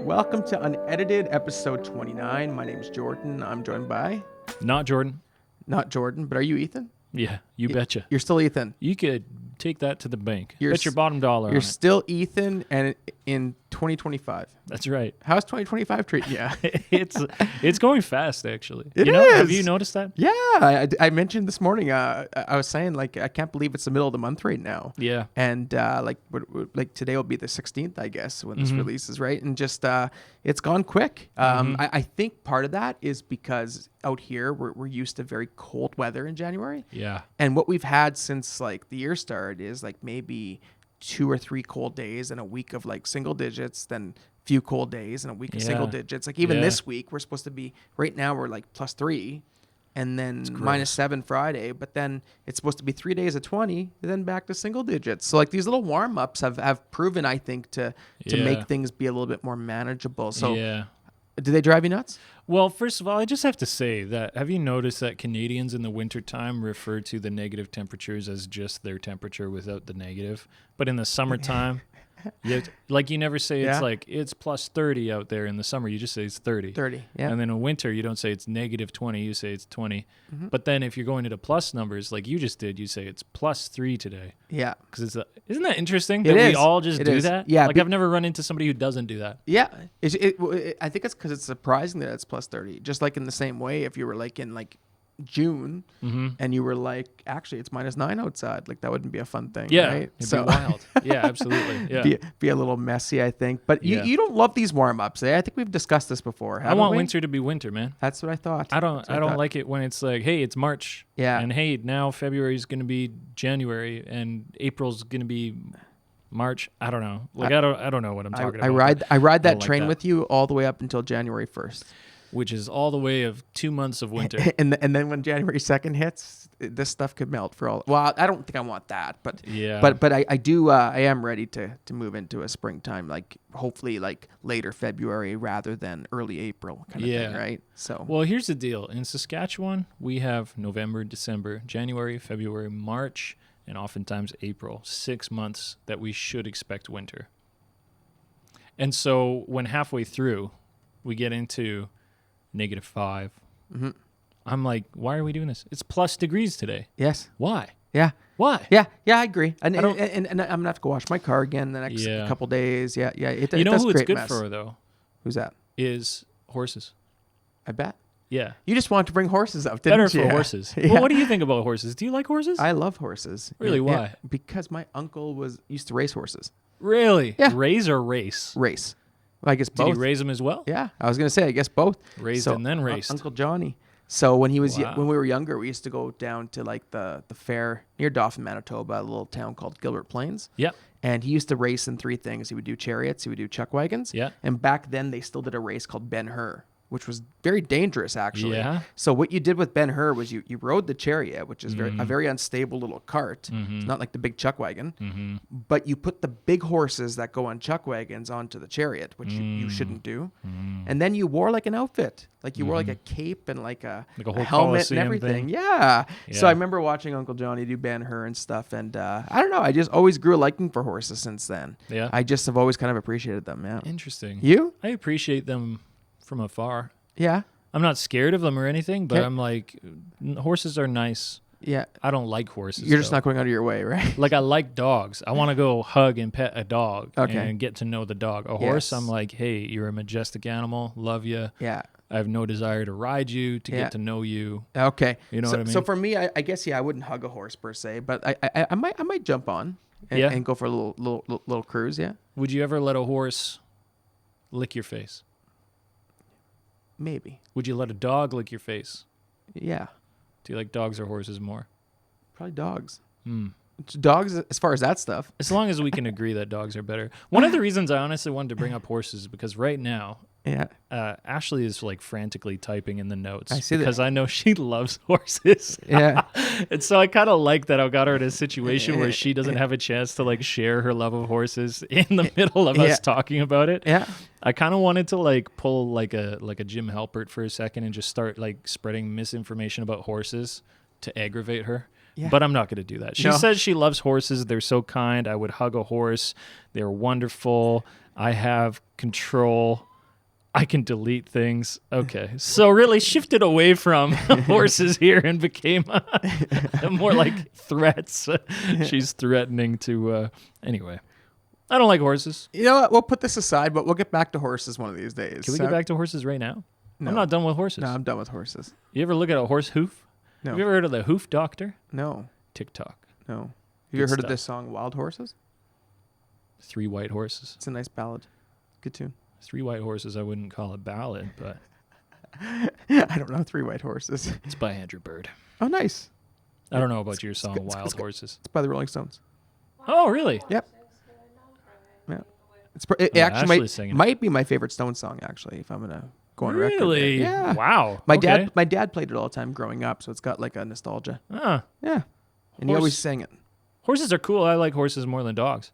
Welcome to Unedited, episode 29. My name's Jordan. I'm joined by... Not Jordan. Not Jordan, but are you Ethan? Yeah, you betcha. You're still Ethan. You could take that to the bank. You're Bet your bottom dollar on You're it. still Ethan, and in 2025. That's right. How's 2025 treating you? It's going fast, actually. It Have is. you noticed that? Yeah, I mentioned this morning. I was saying, like, I can't believe it's the middle of the month right now. Yeah. And like today will be the 16th, I guess, when this releases, right? And just it's gone quick. I think part of that is because out here we're used to very cold weather in January. Yeah. And what we've had since like the year started is like maybe 2 or 3 cold days and a week of like single digits, then few cold days and a week of single digits. Like even this week, we're supposed to be, right now we're like +3 and then -7 Friday, but then it's supposed to be 3 days of 20 and then back to single digits. So like these little warm-ups have proven, I think, to make things be a little bit more manageable. So do they drive you nuts? Well, first of all, I just have to say that, have you noticed that Canadians in the wintertime refer to the negative temperatures as just their temperature without the negative? But in the summertime, you never say it's like, it's +30 out there in the summer. You just say it's 30. 30, yeah. And then in winter, you don't say it's -20. You say it's 20. But then if you're going into plus numbers, like you just did, you say it's +3 today. Yeah. Because isn't that interesting It that is. we all just It do is. that? Yeah, Like I've never run into somebody who doesn't do that. Yeah. I think it's because it's surprising that it's +30. Just like in the same way, if you were like in like June and you were like, actually it's -9 outside, like that wouldn't be a fun thing. Yeah, right? it'd be wild. Yeah, absolutely. Yeah. Be a little messy, I think. But you don't love these warm-ups, eh? I think we've discussed this before. I want winter to be winter, man. That's what I thought. I don't like it when it's like, hey, it's March. Yeah. And hey, now February is going to be January and April's going to be March. I don't know. Like I don't know what I'm talking about. I ride that like train that. with you all the way up until January 1st. Which is all the way of 2 months of winter. And then when January 2nd hits, this stuff could melt for all. Well, I don't think I want that, but yeah. But I do. I am ready to move into a springtime, like hopefully like later February rather than early April kind of thing, right? So well, here's the deal. In Saskatchewan, we have November, December, January, February, March, and oftentimes April. 6 months that we should expect winter. And so when halfway through, we get into -5. I'm like, why are we doing this? It's plus degrees today. Yes. Why? Yeah. Why? Yeah. I agree. And I'm gonna have to go wash my car again the next couple days. Yeah. You know does who it's create good mess. for though? Who's that? Is horses. I bet. Yeah. You just want to bring horses up, didn't Better you? for horses. Yeah. Well, what do you think about horses? Do you like horses? I love horses. Really? Yeah, Why? Because my uncle used to race horses. Really? Yeah. Raise or race? Race. Well, I guess both. Did he raise them as well? Yeah, I was gonna say, I guess both. Raised and then raced. Uncle Johnny. So when he was Wow. when we were younger, we used to go down to like the fair near Dauphin, Manitoba, a little town called Gilbert Plains. Yep. And he used to race in 3 things. He would do chariots, he would do chuck wagons. Yeah. And back then they still did a race called Ben-Hur, which was very dangerous actually. Yeah. So what you did with Ben-Hur was you rode the chariot, which is a very unstable little cart. It's not like the big chuck wagon. But you put the big horses that go on chuck wagons onto the chariot, which you shouldn't do. And then you wore like an outfit. Like you wore like a cape and like a whole helmet and Colosseum everything. thing. Yeah. So Yeah. I remember watching Uncle Johnny do Ben-Hur and stuff. And I don't know. I just always grew a liking for horses since then. Yeah. I just have always kind of appreciated them. Yeah. Interesting. You? I appreciate them from afar. Yeah. I'm not scared of them or anything, but Okay. I'm like, horses are nice. Yeah. I don't like horses. You're just though. not going out of your way, right? Like I like dogs. I want to go hug and pet a dog Okay. and get to know the dog. A horse, Yes. I'm like, hey, you're a majestic animal. Love you. Yeah. I have no desire to ride you, to get to know you. Okay. You know so, what I mean? So for me, I guess I wouldn't hug a horse per se, but I might jump on and, Yeah. and go for a little cruise. Yeah. Would you ever let a horse lick your face? Maybe. Would you let a dog lick your face? Yeah. Do you like dogs or horses more? Probably dogs. Hmm. Dogs, as far as that stuff. As long as we can agree that dogs are better. One of the reasons I honestly wanted to bring up horses is because right now, Yeah. Ashley is like frantically typing in the notes. I see that. because I know she loves horses. Yeah. And so I kind of like that I got her in a situation where she doesn't have a chance to like share her love of horses in the middle of Yeah. us talking about it. Yeah. I kind of wanted to like pull like a Jim Halpert for a second and just start like spreading misinformation about horses to aggravate her. Yeah. But I'm not going to do that. She No. says she loves horses. They're so kind. I would hug a horse. They're wonderful. I have control. I can delete things. Okay. So really shifted away from horses here and became more like threats. She's threatening to, anyway. I don't like horses. You know what? We'll put this aside, but we'll get back to horses one of these days. Can we get back to horses right now? No. I'm not done with horses. No, I'm done with horses. You ever look at a horse hoof? No. Have you ever heard of the hoof doctor? No. TikTok. No. Have Good you ever heard stuff. of this song, Wild Horses? 3 white horses. It's a nice ballad. Good tune. 3 white horses, I wouldn't call a ballad, but I don't know 3 white horses. it's by Andrew Bird. Oh, nice. I don't know about your song, it's Wild Horses. It's by the Rolling Stones. Oh, really? Yep. Yeah. It Oh, actually Ashley's singing. might be my favorite Stones song, actually, if I'm going to go on record. Really? Yeah. Wow. My Okay. dad played it all the time growing up, so it's got like a nostalgia. Ah, Yeah. And he Horse- always sang it. horses are cool. I like horses more than dogs.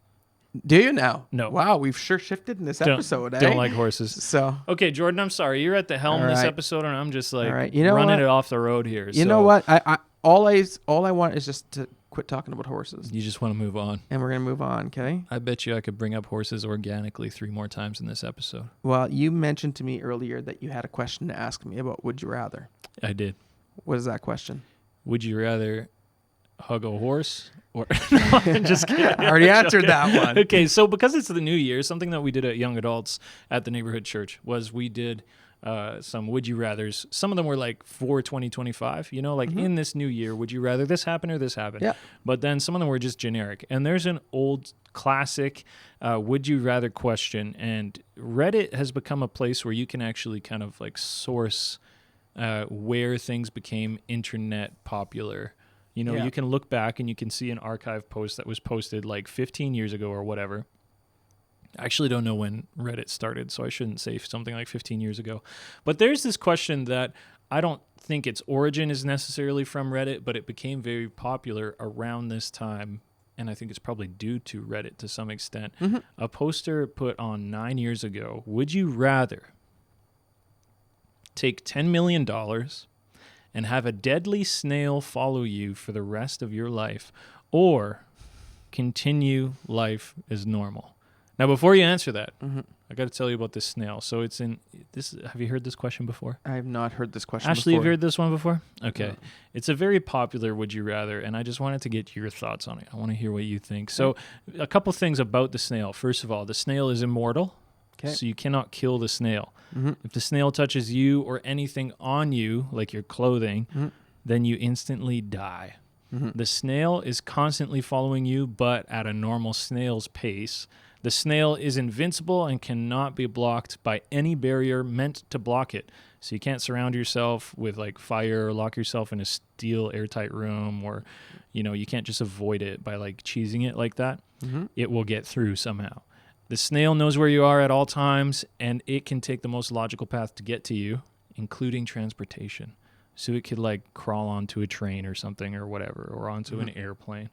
Do you now? No. Wow, we've sure shifted in this Don't- episode, eh? Don't like horses. So, Okay, Jordan, I'm sorry. You're at the helm All this right. episode, and I'm just like All right. You know running what? it off the road here. you know what? All I want is just to quit talking about horses. You just want to move on. And we're going to move on, okay? I bet you I could bring up horses organically 3 more times in this episode. Well, you mentioned to me earlier that you had a question to ask me about would you rather. I did. What is that question? Would you rather hug a horse or no, I'm just kidding. I already answered that one. Okay, so because it's the new year, something that we did at Young Adults at the Neighbourhood Church was we did some would you rathers. Some of them were like for 2025, you know, like in this new year, would you rather this happen or this happen? Yeah. But then some of them were just generic. And there's an old classic would you rather question, and Reddit has become a place where you can actually kind of like source where things became internet popular. You know, Yeah. you can look back and you can see an archive post that was posted like 15 years ago or whatever. I actually don't know when Reddit started, so I shouldn't say something like 15 years ago. But there's this question that I don't think its origin is necessarily from Reddit, but it became very popular around this time, and I think it's probably due to Reddit to some extent. A poster put on 9 years ago, would you rather take $10 million and have a deadly snail follow you for the rest of your life, or continue life as normal? Now, before you answer that, I got to tell you about this snail. So it's in this. Have you heard this question before? I have not heard this question Ashley, before. have you heard this one before? Okay. No. It's a very popular would you rather, and I just wanted to get your thoughts on it. I want to hear what you think. So a couple things about the snail. First of all, the snail is immortal. Okay. So you cannot kill the snail. If the snail touches you or anything on you, like your clothing, then you instantly die. The snail is constantly following you, but at a normal snail's pace. The snail is invincible and cannot be blocked by any barrier meant to block it. So you can't surround yourself with like fire or lock yourself in a steel airtight room, or, you know, you can't just avoid it by like cheesing it like that. It will get through somehow. The snail knows where you are at all times, and it can take the most logical path to get to you, including transportation. So it could like crawl onto a train or something or whatever, or onto an airplane.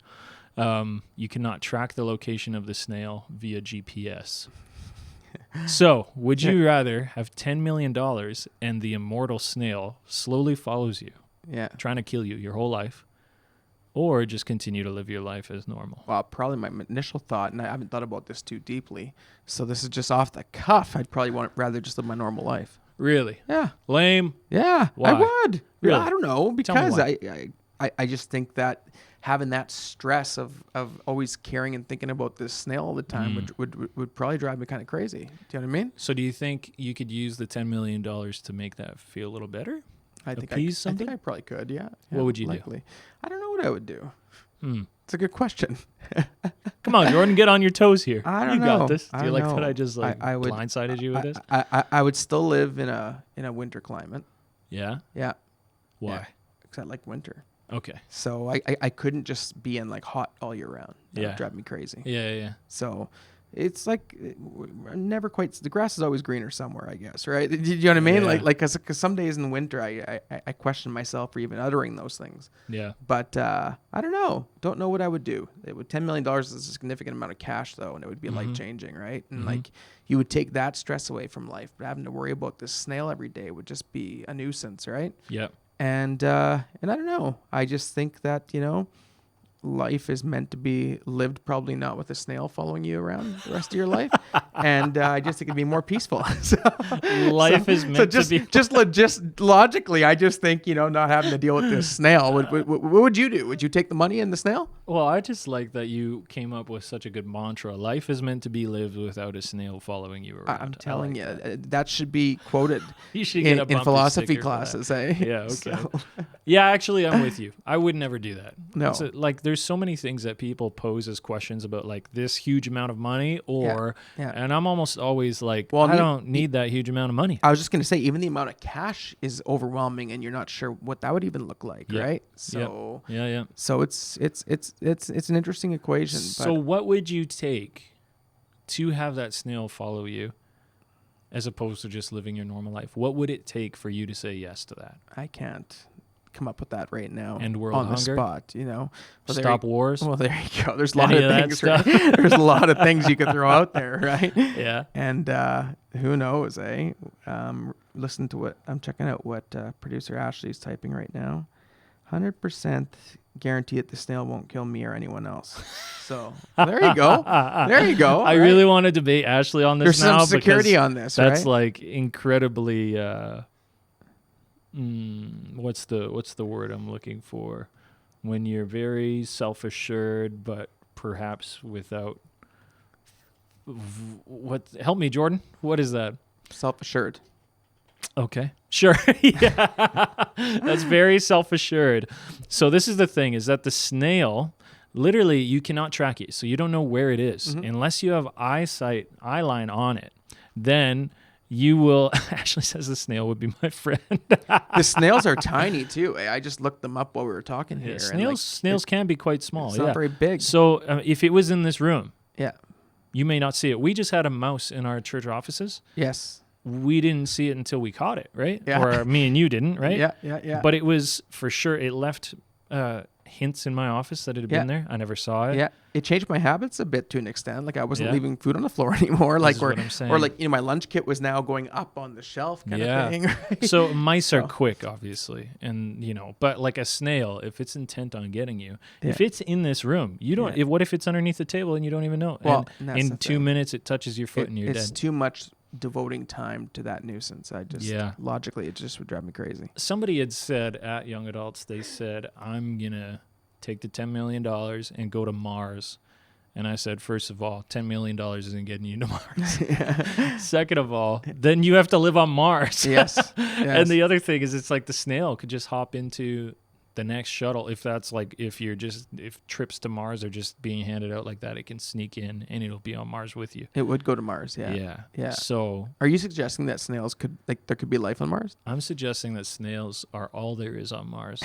You cannot track the location of the snail via GPS. So, would you rather have $10 million and the immortal snail slowly follows you, Yeah. trying to kill you your whole life, or just continue to live your life as normal? Well, probably my initial thought, and I haven't thought about this too deeply, so this is just off the cuff. I'd probably rather just live my normal life. Really? Yeah. Lame? Yeah. Why? I would. Really? I don't know, me because why. I just think that having that stress of always caring and thinking about this snail all the time would probably drive me kind of crazy. Do you know what I mean? So do you think you could use the $10 million to make that feel a little better? I think Appease I something? think I probably could. Yeah. What would you do? do? I don't know what I would do. It's a good question. Come on, Jordan, get on your toes here. I don't you know. got this. Do I you don't like know. that I just like I would- blindsided you with this? I would still live in a winter climate. Yeah? Yeah. Why? Yeah. Because I like winter. Okay. So I couldn't just be in like hot all year round. That Yeah. would drive me crazy. Yeah. So it's like never quite. The grass is always greener somewhere, I guess. Right? Do you know what I mean? Yeah. Like because some days in the winter I question myself for even uttering those things. Yeah. But I don't know. Don't know what I would do. It would $10 million is a significant amount of cash though, and it would be life changing, right? And like you would take that stress away from life, but having to worry about this snail every day would just be a nuisance, right? Yeah. And I don't know. I just think that, life is meant to be lived, probably not with a snail following you around the rest of your life. And I just think it'd be more peaceful. Life is meant to be. Just logically, I just think, not having to deal with this snail. What would you do? Would you take the money and the snail? Well, I just like that you came up with such a good mantra. Life is meant to be lived without a snail following you around. I'm telling you, that should be quoted you should get in philosophy classes. Yeah, okay. Yeah, actually, I'm with you. I would never do that. No. There's so many things that people pose as questions about this huge amount of money and I'm almost always like, well, I don't need that huge amount of money. I was just going to say, even the amount of cash is overwhelming and you're not sure what that would even look like, right? So yeah. So it's an interesting equation. So what would you take to have that snail follow you as opposed to just living your normal life? What would it take for you to say yes to that? I can't come up with that right now. End world on hunger? The spot, Well, stop wars? Well, there you go. There's a lot of things. Right? There's a lot of things you could throw out there, right? Yeah. And who knows, eh? Listen to what I'm checking out. What producer Ashley's typing right now. 100% guarantee that the snail won't kill me or anyone else. So there you go. There you go. I really want to debate Ashley on this. There's now some security on this. That's right? Incredibly. What's the word I'm looking for? When you're very self-assured, but perhaps without. Help me, Jordan. What is that? Self-assured. Okay, sure. Yeah, that's very self-assured. So this is the thing: is that the snail, literally, you cannot track it, so you don't know where it is unless you have eye line on it. Then you will. Ashley says the snail would be my friend. The snails are tiny too. I just looked them up while we were talking here. Snails can be quite small. It's not very big. So if it was in this room, you may not see it. We just had a mouse in our church offices. Yes. We didn't see it until we caught it, right? Yeah. Or me and you didn't, right? Yeah. But it was for sure, it left hints in my office that it had been there. I never saw it. Yeah. It changed my habits a bit to an extent. Like I wasn't leaving food on the floor anymore. What I'm saying. Or my lunch kit was now going up on the shelf kind of thing. Right? So mice are quick, obviously. And, but like a snail, if it's intent on getting you, if it's in this room, you don't, what if it's underneath the table and you don't even know? Well, and in 2 minutes, it touches your foot and you're dead. It's too much devoting time to that nuisance. Logically, it just would drive me crazy. Somebody had said at Young Adults, they said, I'm going to take the $10 million and go to Mars. And I said, first of all, $10 million isn't getting you to Mars. Second of all, then you have to live on Mars. Yes. And the other thing is, it's like the snail could just hop into the next shuttle. If that's if trips to Mars are just being handed out like that, it can sneak in and it'll be on Mars with you. It would go to Mars. Yeah. So are you suggesting that snails there could be life on Mars? I'm suggesting that snails are all there is on Mars.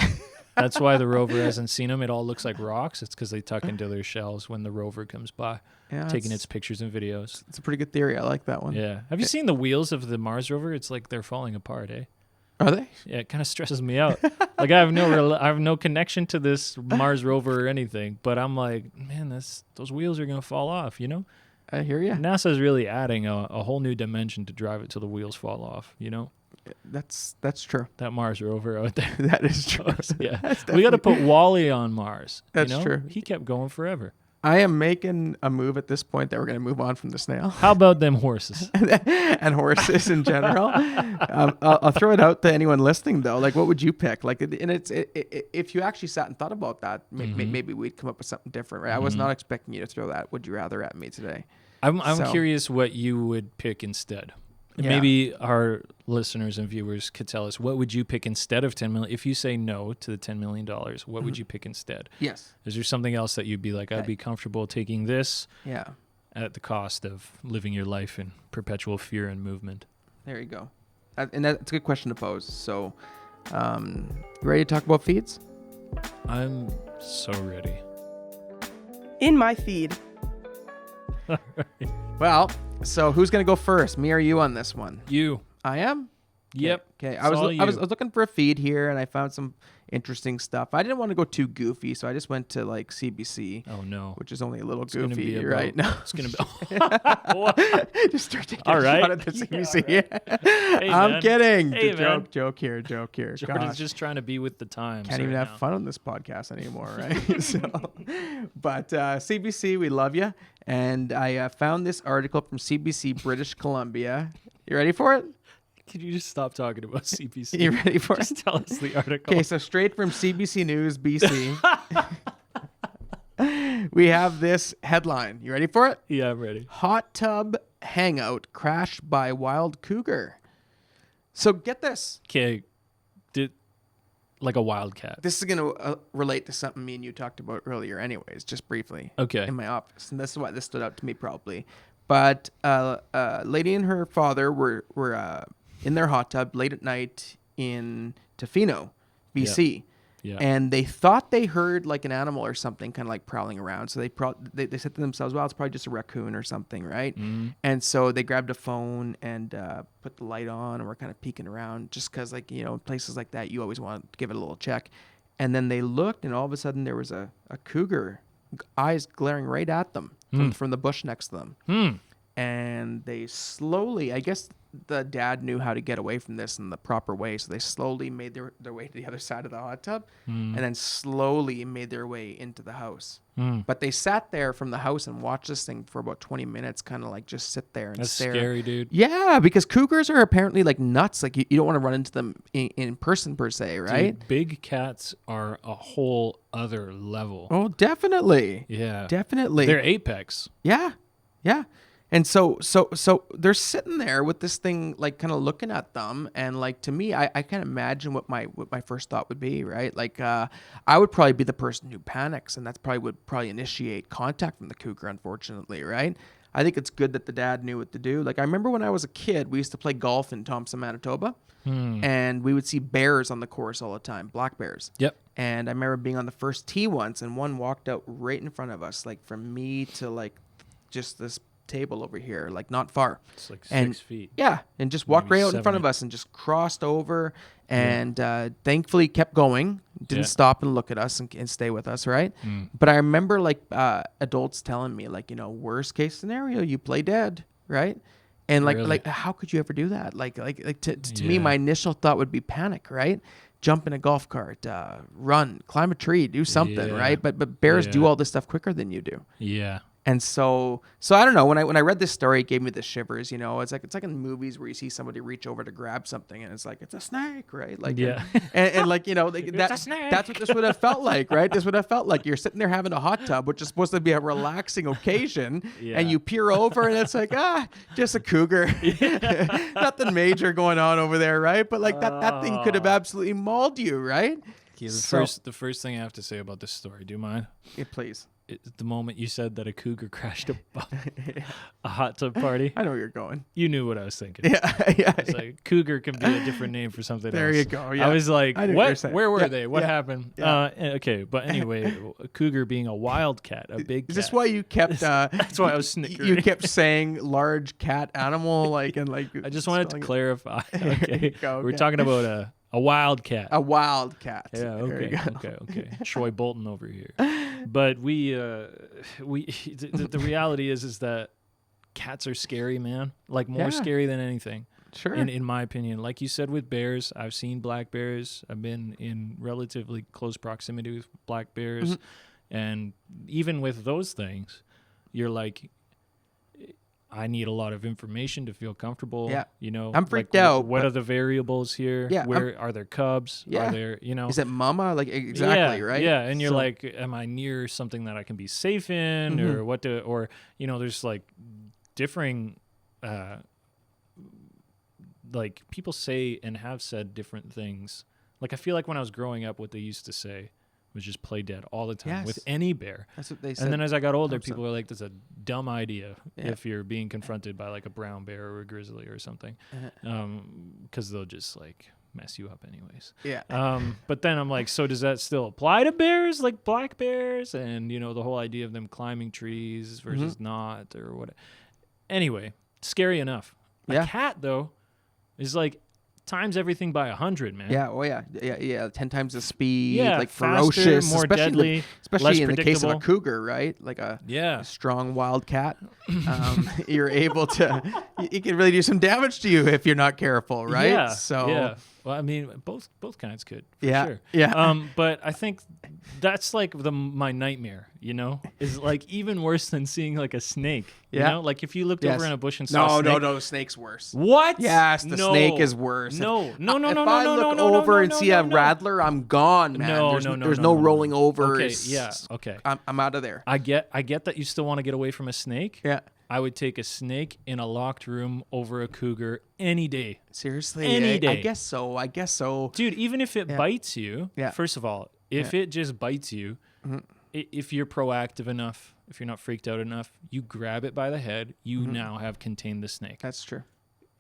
That's why the rover hasn't seen them. It all looks like rocks. It's because they tuck into their shells when the rover comes by, taking its pictures and videos. It's a pretty good theory. I like that one. Yeah. Have you seen the wheels of the Mars rover? It's like they're falling apart, eh? Are they? Yeah, it kind of stresses me out. Like I have no connection to this Mars rover or anything, but I'm like, man, those wheels are gonna fall off. I hear you. NASA's really adding a whole new dimension to drive it till the wheels fall off. That's true. That Mars rover out there. That is true. Yeah, we got to put Wally on Mars. That's true. He kept going forever. I am making a move at this point that we're going to move on from the snail. How about them horses? And horses in general. I'll throw it out to anyone listening though. Like, what would you pick? Like, and if you actually sat and thought about that, maybe we'd come up with something different, right? I was not expecting you to throw that "would you rather" at me today. I'm curious what you would pick instead. Yeah. Maybe our listeners and viewers could tell us, what would you pick instead of $10 million? If you say no to the $10 million, what would you pick instead? Yes. Is there something else that you'd be like, I'd be comfortable taking this at the cost of living your life in perpetual fear and movement? There you go. And that's a good question to pose. So, you ready to talk about feeds? I'm so ready. In my feed. Well, so who's going to go first? Me or you on this one? You. I am? Yep. Okay. It's I was all I was you. looking for a feed here, and I found some interesting stuff. I didn't want to go too goofy, so I just went to like CBC, Oh no. which is only a little It's gonna goofy, be right? No, It's gonna be. just start taking All a right. shot at the CBC. Hey, I'm man. kidding. Hey, man. Joke here. Jordan's Gosh. just trying to be with the times. Can't even right have now. fun on this podcast anymore, right? But CBC, we love you. And I found this article from CBC British Columbia. You ready for it? Could you just stop talking about CPC? You ready for Just it? tell us the article. Okay, so straight from CBC News, BC, we have this headline. You ready for it? Yeah, I'm ready. Hot tub hangout crashed by wild cougar. So get this. Okay, like a wildcat. This is going to relate to something me and you talked about earlier anyways, just briefly. Okay. In my office. And this is why this stood out to me probably. But a lady and her father were in their hot tub late at night in Tofino, BC. Yeah. And they thought they heard like an animal or something kind of like prowling around. So they said to themselves, well, it's probably just a raccoon or something, right? Mm-hmm. And so they grabbed a phone and put the light on and were kind of peeking around just because, like, you know, places like that, you always want to give it a little check. And then they looked and all of a sudden there was a cougar, eyes glaring right at them from the bush next to them. And they slowly, I guess the dad knew how to get away from this in the proper way. So they slowly made their way to the other side of the hot tub and then slowly made their way into the house. But they sat there from the house and watched this thing for about 20 minutes, kind of like just sit there and That's stare. scary, dude. Yeah, because cougars are apparently like nuts. Like you don't want to run into them in person per se, right? Dude, big cats are a whole other level. Oh, definitely. Yeah. Definitely. They're apex. Yeah. Yeah. And so they're sitting there with this thing, like kind of looking at them. And like, to me, I can't imagine what my first thought would be, right? Like, I would probably be the person who panics, and that's would initiate contact from the cougar, unfortunately, right? I think it's good that the dad knew what to do. Like, I remember when I was a kid, we used to play golf in Thompson, Manitoba, and we would see bears on the course all the time, black bears. Yep. And I remember being on the first tee once, and one walked out right in front of us, like from me to like just this table over here, like not far. It's like and 6 feet. Yeah, and just walked Maybe right out in front 7. of us and just crossed over and thankfully kept going, didn't stop and look at us and stay with us, right? But I remember like adults telling me, like, you know, worst case scenario, you play dead, right? And like how could you ever do that? Like to me, my initial thought would be panic, right? Jump in a golf cart, run, climb a tree, do something, right? But bears do all this stuff quicker than you do. Yeah. And so I don't know. When I read this story, it gave me the shivers. You know, it's like in movies where you see somebody reach over to grab something, and it's like it's a snake, right? Like, and like, you know, that's what this would have felt like, right? This would have felt like you're sitting there having a hot tub, which is supposed to be a relaxing occasion, and you peer over, and it's like just a cougar, nothing major going on over there, right? But like that thing could have absolutely mauled you, right? Yeah, the first thing I have to say about this story, do you mind? Yeah, please. The moment you said that a cougar crashed a hot tub party, I know where you're going. you knew what I was thinking. Yeah. It's like cougar can be a different name for something There else. you go. Yeah. I was like, I know what? you're saying. Where were Yeah, they? What yeah, happened? yeah. Okay, but anyway, a cougar being a wildcat, a big cat. Is this why you kept? That's why I was snickering. You kept saying large cat animal, like, and like. I just wanted to spelling it. clarify. There Okay. you go, We're okay. talking about a wildcat. A wild cat. Yeah. There you Okay. go. Okay. Troy Bolton over here. But the reality is that cats are scary, man. Like more scary than anything. Sure. In my opinion, like you said with bears, I've seen black bears. I've been in relatively close proximity with black bears, and even with those things, you're like, I need a lot of information to feel comfortable. Yeah. You know, I'm freaked like, out, What but- are the variables here? Yeah, Where are there cubs? Yeah. Are there, you know? Is it mama? Like exactly, Yeah, right? Yeah, and you're So- like, am I near something that I can be safe in, or what? Or you know, there's like differing, like people say and have said different things. Like I feel like when I was growing up, what they used to say was just play dead all the time with Yes. any bear. That's what they said. And then as I got older, Thompson. people were like, "That's a dumb idea Yeah. if you're being confronted by like a brown bear or a grizzly or something, because they'll just like mess you up anyways." Yeah. But then I'm like, so does that still apply to bears, like black bears, and you know the whole idea of them climbing trees versus not, or what? Anyway, scary enough. A Yeah. cat though is like times everything by 100, man. Yeah, oh yeah. 10 times the speed, Yeah, like faster, ferocious, more deadly, especially less in the case of a predictable. cougar, right? Like a Yeah. strong wildcat. You're able to, it can really do some damage to you if you're not careful, right? Yeah. So yeah. Well, I mean, both kinds could, for Yeah, sure. yeah. But I think that's like my nightmare, is like even worse than seeing like a snake. You Yeah. know, like if you looked Yes. over in a bush and saw a snake. No, snake's worse. What? Yes, the No. snake is worse. No. If No, I look no, over no, and no, see no, a no. rattler, I'm gone, man. No, There's no rolling over. Okay, It's- yeah, okay. I'm out of there. I get that you still want to get away from a snake. Yeah. I would take a snake in a locked room over a cougar any day. Seriously, Any I day. guess so. Dude, even if it bites you, Yeah. first of all, if it just bites you, if you're proactive enough, if you're not freaked out enough, you grab it by the head, you now have contained the snake. That's true.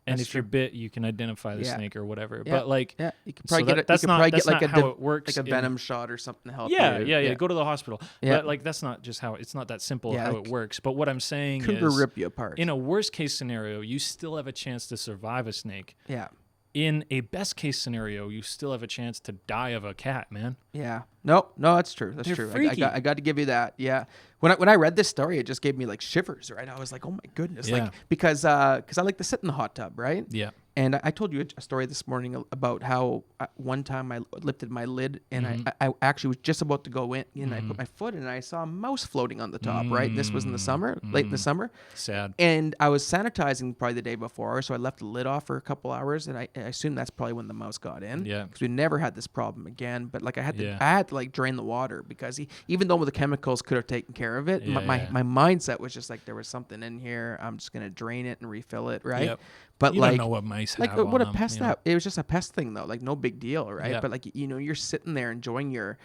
And That's if you're bit, you can identify the Yeah. snake or whatever. Yeah. But like, Yeah, you could so probably that's not like a how it works. like a in- venom shot or something to help Yeah, you. yeah. Go to the hospital. Yeah. But like, that's not just how. It's not that simple Yeah, how like, it works. But what I'm saying Cougar is, rip you apart. in a worst case scenario, you still have a chance to survive a snake. Yeah. In a best case scenario, you still have a chance to die of a cat, man. Yeah. No, that's true. That's They're true. freaky. I got to give you that. Yeah. When I read this story, it just gave me like shivers, right? I was like, oh my goodness. Yeah. Like, because I like to sit in the hot tub, right? Yeah. And I told you a story this morning about how one time I lifted my lid and I actually was just about to go in and I put my foot in and I saw a mouse floating on the top, right? This was in the summer, late in the summer. Sad. And I was sanitizing probably the day before, so I left the lid off for a couple hours, and I assume that's probably when the mouse got in. Yeah. Because we never had this problem again. But like I had Yeah. to like drain the water because even though the chemicals could have taken care of it, Yeah. my mindset was just like there was something in here. I'm just gonna drain it and refill it, right? Yep. But You like, don't know what mice like have what on a them, pest you know? that it was just a pest thing though, like no big deal, right? Yeah. But like you're sitting there enjoying your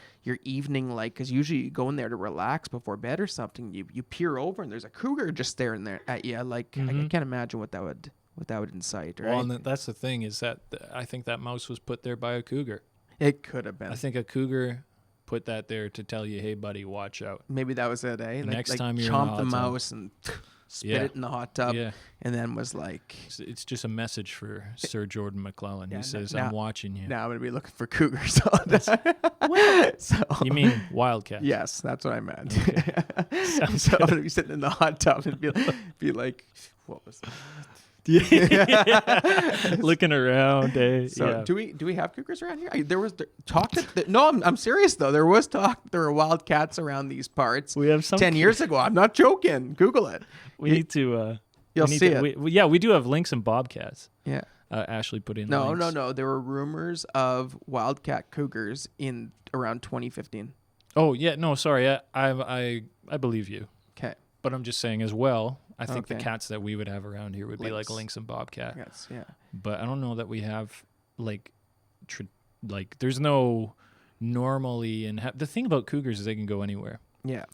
evening, like because usually you go in there to relax before bed or something. You peer over and there's a cougar just staring there at you. Like I can't imagine what that would incite, right? Well, and that's the thing is that I think that mouse was put there by a cougar. It could have been. I think a cougar put that there to tell you, hey, buddy, watch out. Maybe that was it, eh? Like, Next like time you're in the chomp hot the tub. mouse and spit Yeah. it in the hot tub, Yeah. and then was like, It's just a message for Sir Jordan McClellan. Yeah, He says, now- I'm watching you. now I'm gonna be looking for cougars all the time. So You mean wildcat? yes, that's what I meant. Sounds So I'm gonna be sitting in the hot tub and be like, what was that? Looking around, eh? So yeah. do we have cougars around here? There was talk that no, I'm serious though. There was talk there were wildcats around these parts. We have some 10 years ago. I'm not joking. Google it. We need to. You'll we need see to, it. yeah, we do have lynx and bobcats. Yeah. Ashley put in. No, lynx. no. There were rumors of wildcat cougars in around 2015. Oh yeah, no, sorry. I believe you, Okay. but I'm just saying as well. I think the Okay. cats that we would have around here would be like Lynx. lynx and bobcat. Yes. Yeah. But I don't know that we have like there's no normally the thing about cougars is they can go anywhere. Yeah.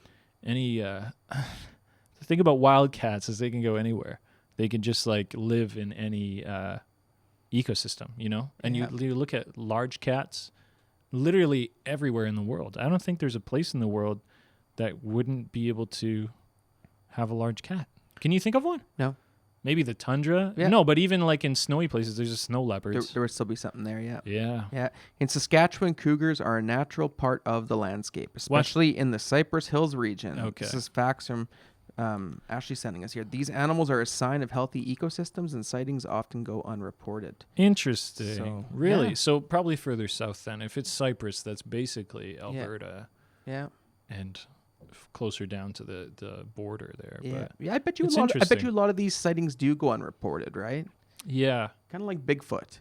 The thing about wildcats is they can go anywhere. They can just like live in any ecosystem, And Yeah. you look at large cats literally everywhere in the world. I don't think there's a place in the world that wouldn't be able to have a large cat. Can you think of one? No. Maybe the tundra? Yeah. No, but even like in snowy places, there's just snow There, leopards. there would still be something there. Yeah. Yeah. Yeah. In Saskatchewan, cougars are a natural part of the landscape, especially in the Cypress Hills region. Okay. This is facts from Ashley sending us here. These animals are a sign of healthy ecosystems, and sightings often go unreported. Interesting. So, really? yeah. So probably further south then. If it's Cyprus, that's basically Alberta Yeah. and closer down to the border there. Yeah. But Yeah. I bet you it's a lot. I bet interesting. you a lot of these sightings do go unreported, right? yeah. Kind of like Bigfoot.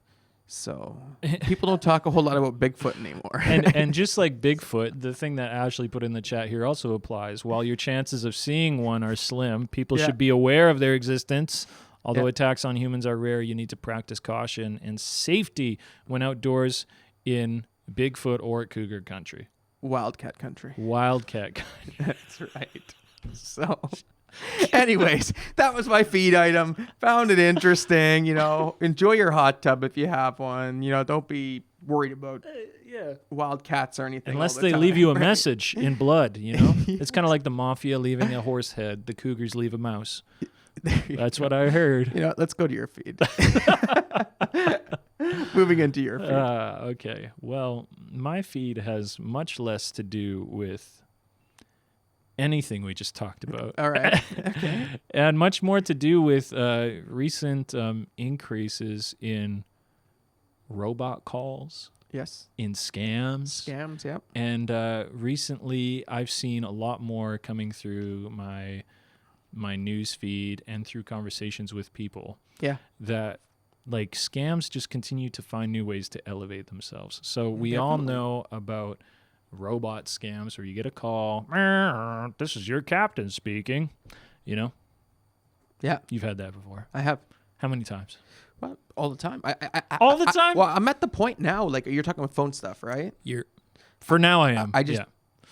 So people don't talk a whole lot about Bigfoot anymore. and just like Bigfoot, the thing that Ashley put in the chat here also applies. While your chances of seeing one are slim, people Yeah. should be aware of their existence. Although Yeah. attacks on humans are rare, you need to practice caution and safety when outdoors in Bigfoot or cougar country. Wildcat country. Wildcat country. That's right. So, anyways, that was my feed item. Found it interesting. Enjoy your hot tub if you have one. Don't be worried about Yeah. wildcats or anything. Unless all the they leave time, you a right? message in blood, It's kind of like the mafia leaving a horse head. The cougars leave a mouse. That's what I heard. You know, let's go to your feed. Moving into your feed. Okay. Well, my feed has much less to do with anything we just talked about. All right. Okay. And much more to do with recent increases in robot calls, Yes. in scams. Scams, yep. And recently, I've seen a lot more coming through my news feed and through conversations with people. Yeah. That like scams just continue to find new ways to elevate themselves. So we all know about robot scams where you get a call, this is your captain speaking, you know? Yeah. You've had that before. I have. How many times? Well, all the time. All the time? Well, I'm at the point now, like you're talking about phone stuff, right? For now I am. I just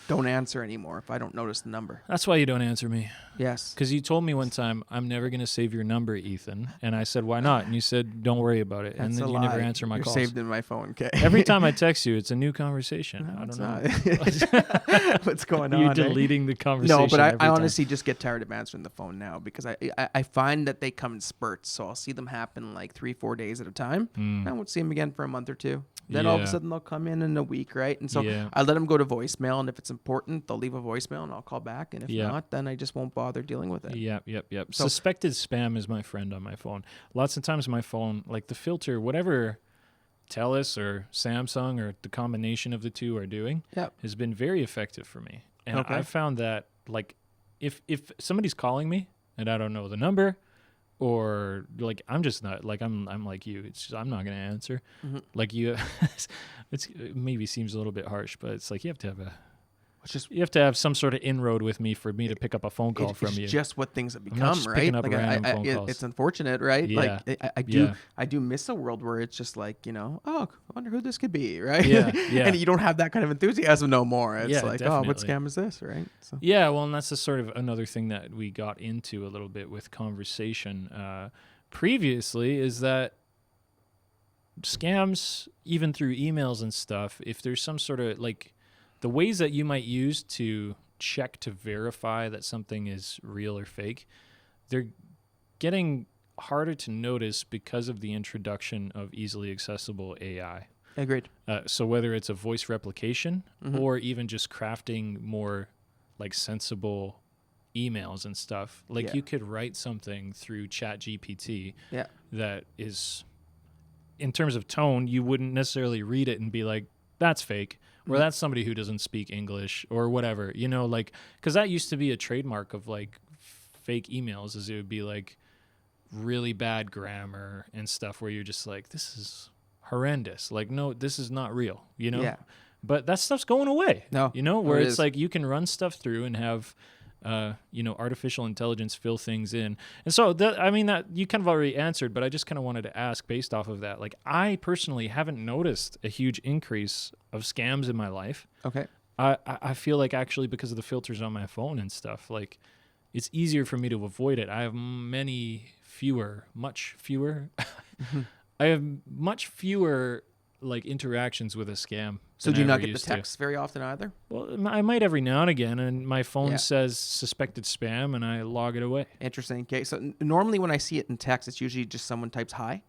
don't answer anymore if I don't notice the number. That's why you don't answer me. Yes. Because you told me one time, I'm never going to save your number, Ethan. And I said, why not? And you said, don't worry about it. That's and then a you lie. never answer my You're calls. saved in my phone, okay? Every time I text you, it's a new conversation. No, I it's don't know. not. What's going on? You're deleting the conversation. No, but every I time. honestly just get tired of answering the phone now because I find that they come in spurts. So I'll see them happen like 3-4 days at a time. I won't see them again for a month or two. Then all of a Yeah. sudden they'll come in a week, right? And so Yeah. I let them go to voicemail, and if it's important, they'll leave a voicemail, and I'll call back. And if Yeah. not, then I just won't bother dealing with it. Yep. So- Suspected spam is my friend on my phone. Lots of times my phone, like the filter, whatever TELUS or Samsung or the combination of the two are doing, Yep. has been very effective for me. And Okay. I found that like if somebody's calling me and I don't know the number, or like I'm just not like I'm like you. It's just, I'm not gonna answer. Mhm. Like you, it maybe seems a little bit harsh, but it's like you have to have some sort of inroad with me for me to pick up a phone call from it's you. just what things have not become, just right? picking up Like random phone calls. it's unfortunate, right? Yeah. Like I do miss a world where it's just like, you know, oh, I wonder who this could be, right? Yeah, yeah. And you don't have that kind of enthusiasm no more. It's Yeah, like, oh, what definitely. scam is this, right? So Yeah, well, and that's the sort of another thing that we got into a little bit with conversation previously is that scams, even through emails and stuff, if there's some sort of like the ways that you might use to check to verify that something is real or fake, they're getting harder to notice because of the introduction of easily accessible AI. agreed. So whether it's a voice replication or even just crafting more like sensible emails and stuff, like Yeah. you could write something through ChatGPT Yeah. that is, in terms of tone, you wouldn't necessarily read it and be like, that's fake, or that's somebody who doesn't speak English or whatever, you know, like, because that used to be a trademark of like fake emails, is it would be like really bad grammar and stuff where you're just like, this is horrendous. Like, no, this is not real, you know? Yeah. But that stuff's going away. No, You know, no, where it it's is. like you can run stuff through and have, you know, artificial intelligence fill things in. And so, that you kind of already answered, but I just kind of wanted to ask based off of that. Like, I personally haven't noticed a huge increase of scams in my life. Okay. I feel like actually because of the filters on my phone and stuff, like it's easier for me to avoid it. I have much fewer. I have much fewer like interactions with a scam. So than do you I not ever get the used to. texts very often either? Well, I might every now and again, and my phone Yeah. says suspected spam, and I log it away. Interesting. Okay. So normally when I see it in text, it's usually just someone types hi,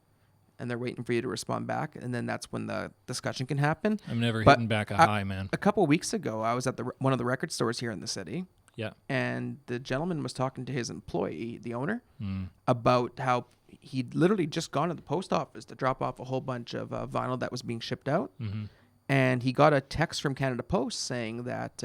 and they're waiting for you to respond back, and then that's when the discussion can happen. I'm never But hitting back a high, man. A couple of weeks ago, I was at one of the record stores here in the city, Yeah. and the gentleman was talking to his employee, the owner, Mm. about how he'd literally just gone to the post office to drop off a whole bunch of vinyl that was being shipped out. Mm-hmm. And he got a text from Canada Post saying that,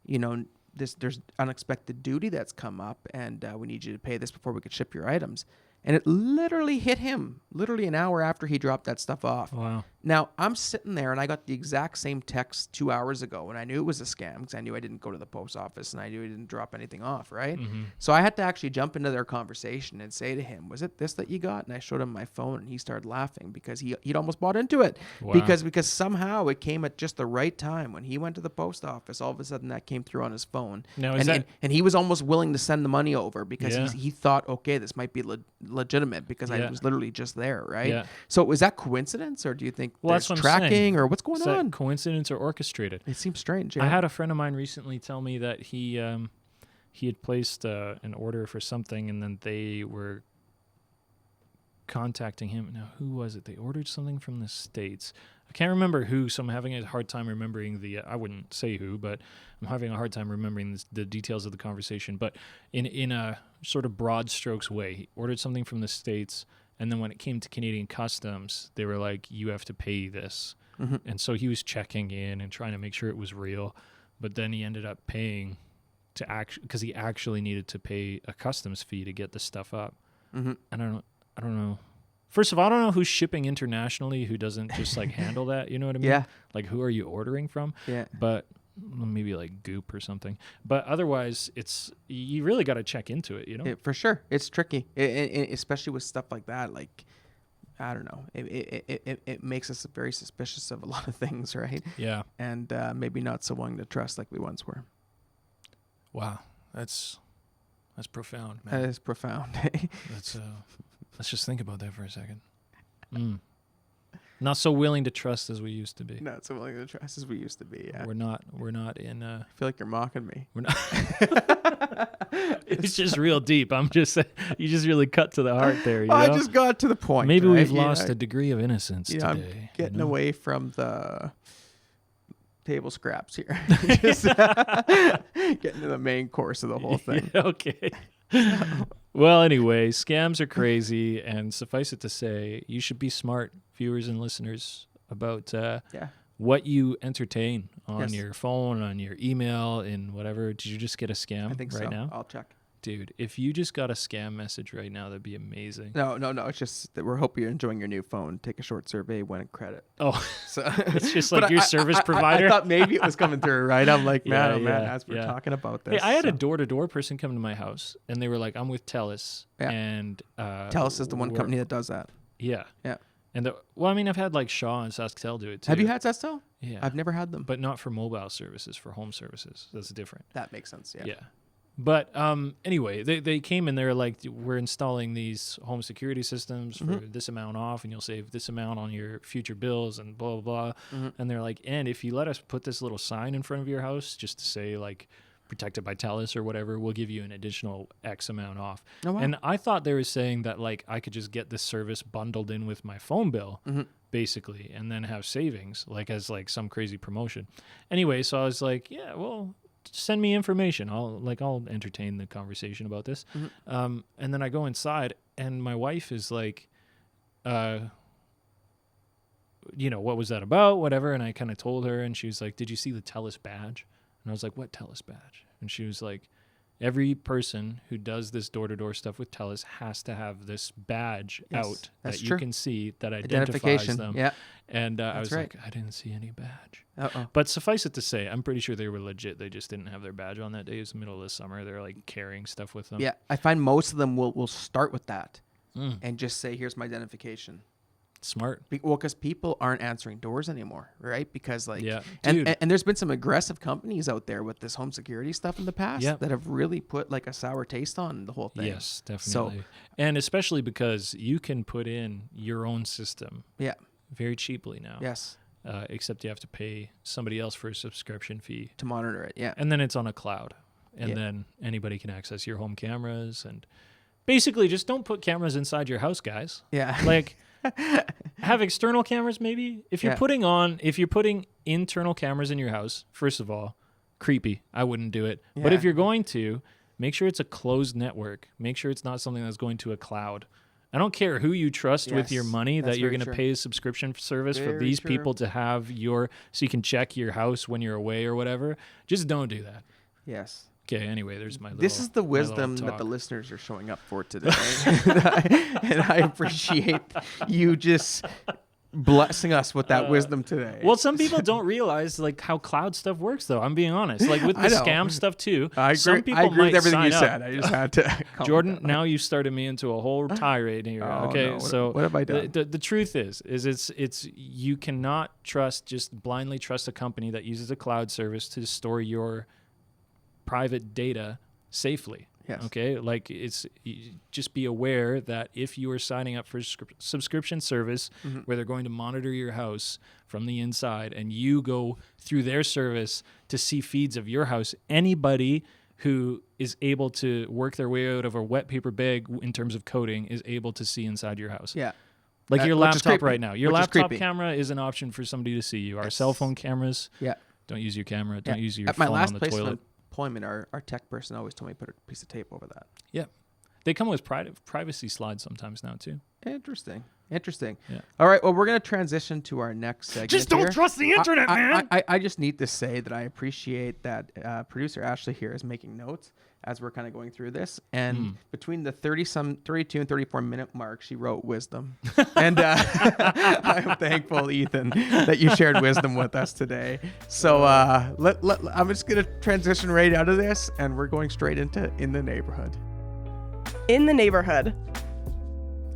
you know, there's unexpected duty that's come up, and we need you to pay this before we could ship your items. And it literally hit him, literally an hour after he dropped that stuff off. Wow. Now, I'm sitting there, and I got the exact same text 2 hours ago, and I knew it was a scam because I knew I didn't go to the post office, and I knew he didn't drop anything off, right? Mm-hmm. So I had to actually jump into their conversation and say to him, was it this that you got? And I showed him my phone, and he started laughing because he'd almost bought into it. Wow. Because somehow it came at just the right time. When he went to the post office, all of a sudden that came through on his phone. Now, And he was almost willing to send the money over because Yeah. he thought, okay, this might be legitimate because I Yeah. was literally just there, right? Yeah. So was that coincidence, or do you think Well, there's that's what I'm tracking, saying. or what's going Is that on? coincidence or orchestrated? It seems strange. I Yeah. had a friend of mine recently tell me that he he had placed an order for something, and then they were contacting him. Now, who was it? They ordered something from the States. I can't remember who, so I'm having a hard time remembering I wouldn't say who, but I'm having a hard time remembering the details of the conversation. But in a sort of broad strokes way, he ordered something from the States, and then when it came to Canadian customs, they were like, you have to pay this. Mm-hmm. And so he was checking in and trying to make sure it was real, but then he ended up paying because he actually needed to pay a customs fee to get the stuff up. Mm-hmm. And I don't know. First of all, I don't know who's shipping internationally who doesn't just like handle that. You know what I mean? Yeah. Like, who are you ordering from? Yeah. But maybe like Goop or something. But otherwise, you really got to check into it, you know? For sure. It's tricky, especially with stuff like that. Like, I don't know. It makes us very suspicious of a lot of things, right? Yeah. And maybe not so willing to trust like we once were. Wow. That's profound, man. That is profound. Let's just think about that for a second. Not so willing to trust as we used to be. Not so willing to trust as we used to be. Yeah. We're not in. I feel like you're mocking me. We're not. It's just real deep. You just really cut to the heart there. You know? I just got to the point. Maybe right? we've lost a degree of innocence today. I'm getting away from the table scraps here. Just getting to the main course of the whole thing. Yeah, okay. Well, anyway, scams are crazy, and suffice it to say, you should be smart, viewers and listeners, about what you entertain on your phone, on your email, in whatever. Did you just get a scam I think right so. now? I'll check. Dude, if you just got a scam message right now, that'd be amazing. No. It's just that we're hoping you're enjoying your new phone. Take a short survey, win a credit. Oh, so it's just like your service provider. I thought maybe it was coming through, right? I'm like, man, as we're yeah. talking about this. Hey, I had a door-to-door person come to my house, and they were like, I'm with TELUS. Yeah. And TELUS is the one company that does that. Yeah. Yeah. And I've had like Shaw and Saskatoon do it too. Have you had Saskatoon? Yeah. I've never had them. But not for mobile services, for home services. That's different. That makes sense, yeah. Yeah. But anyway, they came and they're like, we're installing these home security systems for this amount off, and you'll save this amount on your future bills and blah, blah, blah. Mm-hmm. And they're like, and if you let us put this little sign in front of your house just to say like protected by TELUS or whatever, we'll give you an additional X amount off. Oh, wow. And I thought they were saying that like I could just get this service bundled in with my phone bill, basically, and then have savings, like as like some crazy promotion. Anyway, so I was like, yeah, well, send me information. I'll entertain the conversation about this. And then I go inside, and my wife is like, what was that about? Whatever. And I kind of told her, and she was like, did you see the TELUS badge? And I was like, what TELUS badge? And she was like, every person who does this door-to-door stuff with TELUS has to have this badge out that you can see that identifies them. Yeah. And I was like, I didn't see any badge. Uh-oh. But suffice it to say, I'm pretty sure they were legit. They just didn't have their badge on that day. It was the middle of the summer. They're like carrying stuff with them. Yeah, I find most of them will start with that and just say, here's my identification. Smart. Well, because people aren't answering doors anymore, right? Because and there's been some aggressive companies out there with this home security stuff in the past that have really put like a sour taste on the whole thing. Yes, definitely. And especially because you can put in your own system. Yeah. Very cheaply now. Yes. Except you have to pay somebody else for a subscription fee to monitor it. Yeah. And then it's on a cloud, and then anybody can access your home cameras, and basically just don't put cameras inside your house, guys. Yeah. Like. Have external cameras maybe. If you're putting internal cameras in your house, first of all, creepy. I wouldn't do it. Yeah. But if you're going to, make sure it's a closed network. Make sure it's not something that's going to a cloud. I don't care who you trust with your money that you're going to pay a subscription service for these people to have so you can check your house when you're away or whatever. Just don't do that. Yes. Okay, anyway, there's my little This is the wisdom that the listeners are showing up for today. And I appreciate you just blessing us with that wisdom today. Well, some people don't realize like how cloud stuff works, though. I'm being honest. Like with the scam stuff too. Some people I agree with everything you sign said. I just had to. Jordan, now you started me into a whole tirade here. Okay, no. so what have I done? The truth is it's you cannot just blindly trust a company that uses a cloud service to store your private data safely. Yes. Okay. Like just be aware that if you are signing up for a subscription service where they're going to monitor your house from the inside, and you go through their service to see feeds of your house, anybody who is able to work their way out of a wet paper bag in terms of coding is able to see inside your house. Yeah. Like your Which is laptop creepy. right now. Your Which is laptop creepy. camera is an option for somebody to see you. Our Yes. cell phone cameras, Yeah. don't use your camera. Don't use your At my phone last on the place toilet. of employment, our tech person always told me to put a piece of tape over that. Yeah. They come with privacy slides sometimes now too. Interesting. Yeah. All right. Well, we're going to transition to our next segment. Just don't here. trust the internet, man. I just need to say that I appreciate that producer Ashley here is making notes as we're kind of going through this. And between the 32 and 34 minute mark, she wrote wisdom. And I'm thankful, Ethan, that you shared wisdom with us today. So I'm just going to transition right out of this, and we're going straight into In the Neighborhood. In the Neighborhood.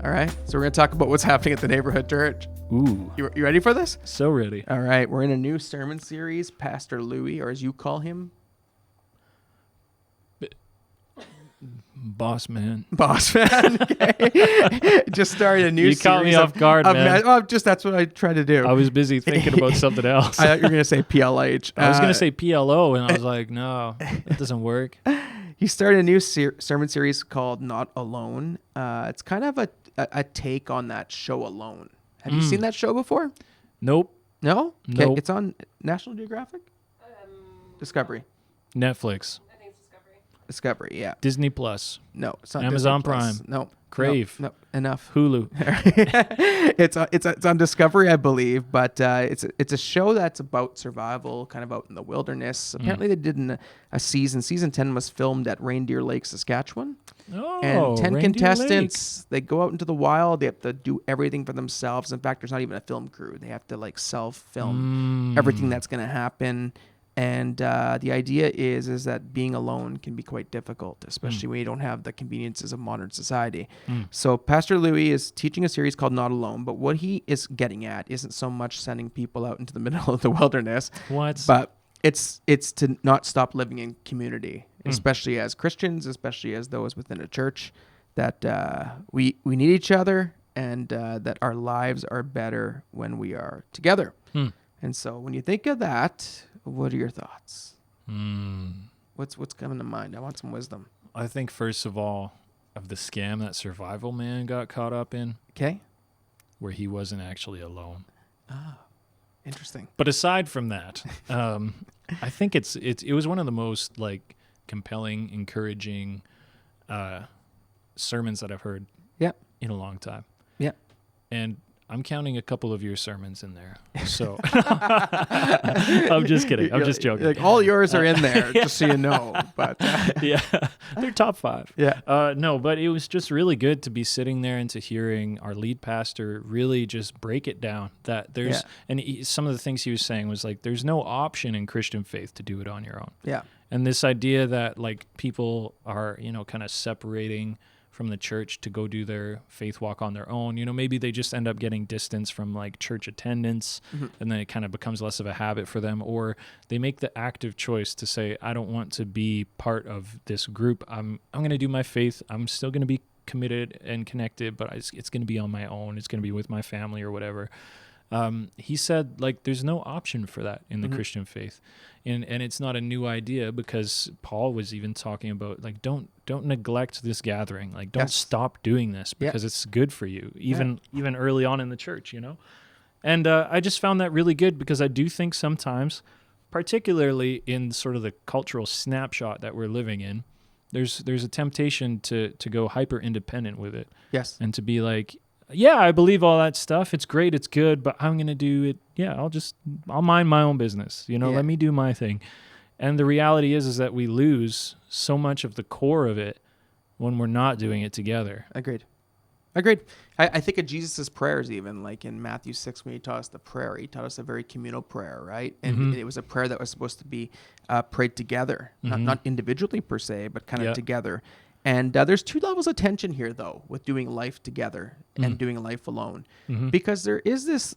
All right. So we're going to talk about what's happening at the Neighborhood Church. Ooh, You ready for this? so ready. All right. We're in a new sermon series. Pastor Louis, or as you call him, Boss man. Boss man. Okay. Just started a new You series. caught me off guard, man. That's what I try to do. I was busy thinking about something else. I thought you were going to say PLH. I was going to say PLO, and I was like, no, that doesn't work. He started a new sermon series called Not Alone. It's kind of a take on that show Alone. Have you seen that show before? Nope. No? Okay. Nope. It's on National Geographic? Discovery. Netflix, Discovery, yeah. Disney Plus, No, it's not Amazon Disney Plus. Prime. No. Crave. No, enough. Hulu. It's on Discovery, I believe, but it's a show that's about survival, kind of out in the wilderness. Apparently, they did a season. Season 10 was filmed at Reindeer Lake, Saskatchewan, Oh, and 10 Reindeer contestants. They go out into the wild. They have to do everything for themselves. In fact, there's not even a film crew. They have to like self-film everything that's going to happen. And the idea is that being alone can be quite difficult, especially when you don't have the conveniences of modern society. So Pastor Louis is teaching a series called Not Alone, but what he is getting at isn't so much sending people out into the middle of the wilderness, What? but it's to not stop living in community, especially as Christians, especially as those within a church, that we need each other, and that our lives are better when we are together. And so when you think of that, what are your thoughts? What's coming to mind? I want some wisdom. I think, first of all, of the scam that Survival Man got caught up in, Okay. where he wasn't actually alone. Interesting. But aside from that, I think it was one of the most like compelling, encouraging sermons that I've heard Yeah. in a long time. Yeah. And I'm counting a couple of your sermons in there. So I'm just kidding. I'm just joking. Like all yours are in there, just so you know. But Yeah, they're top 5. yeah. No, but it was just really good to be sitting there and to hearing our lead pastor really just break it down. That there's, and some of the things he was saying was like, there's no option in Christian faith to do it on your own. Yeah. And this idea that like people are, kind of separating from the church to go do their faith walk on their own. Maybe they just end up getting distance from like church attendance, and then it kind of becomes less of a habit for them, or they make the active choice to say, I don't want to be part of this group. I'm going to do my faith. I'm still going to be committed and connected, but it's going to be on my own. It's going to be with my family or whatever. He said, like, there's no option for that in the Christian faith. And it's not a new idea, because Paul was even talking about, like, don't neglect this gathering. Like, don't stop doing this, because it's good for you, even early on in the church, And I just found that really good, because I do think sometimes, particularly in sort of the cultural snapshot that we're living in, there's a temptation to go hyper independent with it. Yes. And to be like, yeah, I believe all that stuff. It's great. It's good, but I'm going to do it. Yeah, I'll mind my own business. Let me do my thing. And the reality is that we lose so much of the core of it when we're not doing it together. Agreed. I think of Jesus' prayers, even like in Matthew 6, when he taught us the prayer, he taught us a very communal prayer, right? And it was a prayer that was supposed to be prayed together, not individually per se, but kind of together. And there's 2 levels of tension here, though, with doing life together. and doing life alone. Because there's this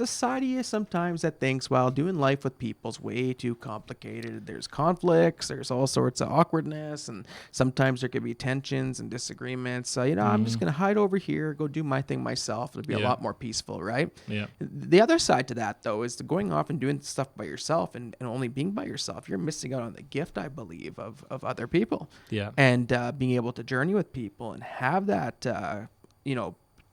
side of you sometimes that thinks, well, doing life with people's way too complicated. There's conflicts, there's all sorts of awkwardness, and sometimes there could be tensions and disagreements. So, I'm just going to hide over here, go do my thing myself. It'll be a lot more peaceful, right? Yeah. The other side to that, though, is going off and doing stuff by yourself and only being by yourself. You're missing out on the gift, I believe, of other people. Yeah. And being able to journey with people and have that,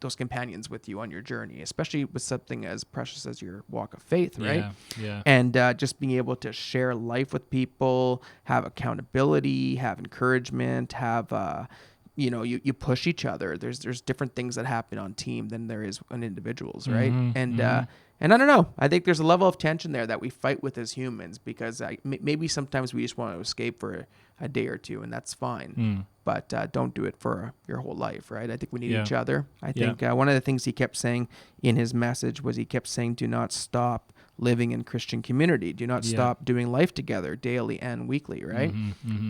those companions with you on your journey, especially with something as precious as your walk of faith, right? Yeah. And just being able to share life with people, have accountability, have encouragement, have, you push each other. There's different things that happen on team than there is on individuals, right? And I don't know. I think there's a level of tension there that we fight with as humans because maybe sometimes we just want to escape for a day or two, and that's fine. But don't do it for your whole life, right? I think we need each other. I think one of the things he kept saying in his message was he kept saying, do not stop living in Christian community. Do not stop doing life together daily and weekly, right?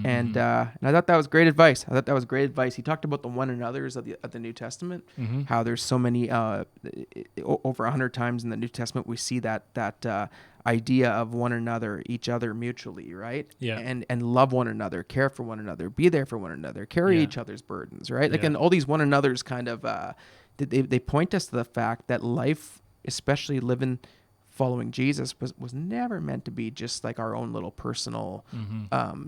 And I thought that was great advice. He talked about the one another's of the New Testament, how there's so many, over 100 times in the New Testament, we see that idea of one another, each other mutually, right? Yeah. And love one another, care for one another, be there for one another, carry each other's burdens, right? Like, and all these one another's kind of, they point us to the fact that life, especially living following Jesus, was never meant to be just like our own little personal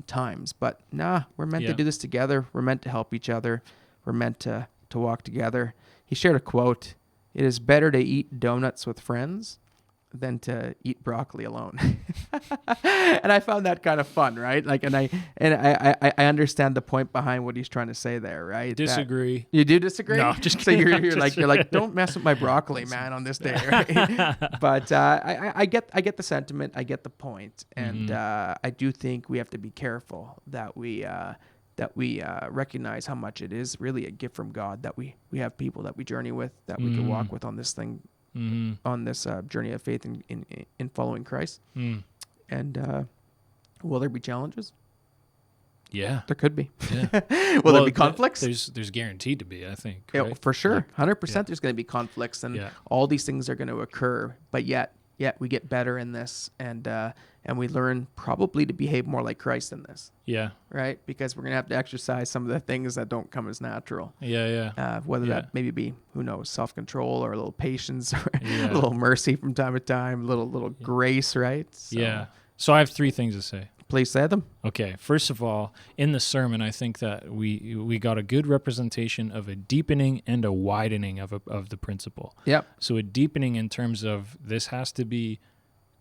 times. But we're meant to do this together. We're meant to help each other. We're meant to walk together. He shared a quote: "It is better to eat donuts with friends than to eat broccoli alone." And I found that kind of fun, right? Like, and I understand the point behind what he's trying to say there, right? Disagree. You do disagree? No, just so kidding. you're like, don't mess with my broccoli, man, on this day, right? But I get the sentiment, I get the point, and I do think we have to be careful that we recognize how much it is really a gift from God that we have people that we journey with, that we can walk with on this thing. On this journey of faith in following Christ. And will there be challenges? Yeah. There could be. Yeah. Will there be conflicts? There's guaranteed to be, I think. Yeah, Right? for sure. 100% there's going to be conflicts, and all these things are going to occur. But yet we get better in this, and we learn probably to behave more like Christ in this. Yeah. Right? Because we're going to have to exercise some of the things that don't come as natural. Yeah. Whether that maybe be, who knows, self-control or a little patience or a little mercy from time to time, a little grace, right? So, So I have 3 things to say. Please say them. Okay. First of all, in the sermon, I think that we got a good representation of a deepening and a widening of the principle. Yep. So a deepening in terms of this has to be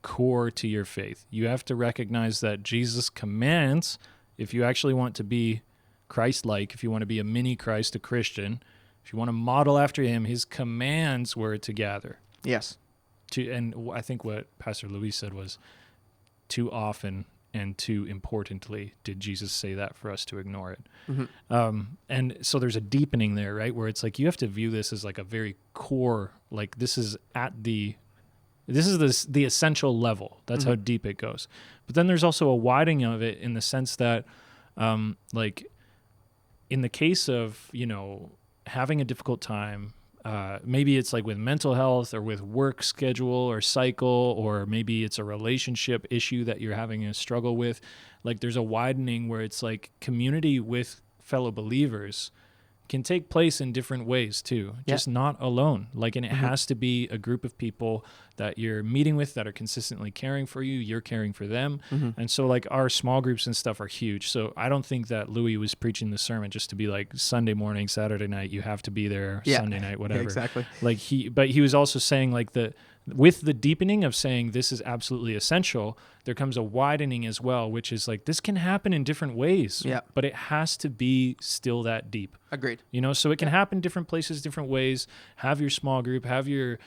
core to your faith. You have to recognize that Jesus commands, if you actually want to be Christ-like, if you want to be a mini Christ, a Christian, if you want to model after him, his commands were to gather. Yes. And I think what Pastor Louis said was, too often and too importantly did Jesus say that for us to ignore it. And so there's a deepening there, right? Where it's like you have to view this as like a very core, like this is the essential level. That's how deep it goes. But then there's also a widening of it in the sense that, like in the case of, having a difficult time, maybe it's like with mental health or with work schedule or cycle, or maybe it's a relationship issue that you're having a struggle with. Like there's a widening where it's like community with fellow believers can take place in different ways too, just not alone. Like, and it has to be a group of people that you're meeting with that are consistently caring for you, you're caring for them. And so like our small groups and stuff are huge. So I don't think that Louis was preaching the sermon just to be like Sunday morning, Saturday night, you have to be there, Sunday night, whatever. Exactly. Like but he was also saying like with the deepening of saying this is absolutely essential, there comes a widening as well, which is like this can happen in different ways, but it has to be still that deep. Agreed. So it can happen different places, different ways. Have your small group, have your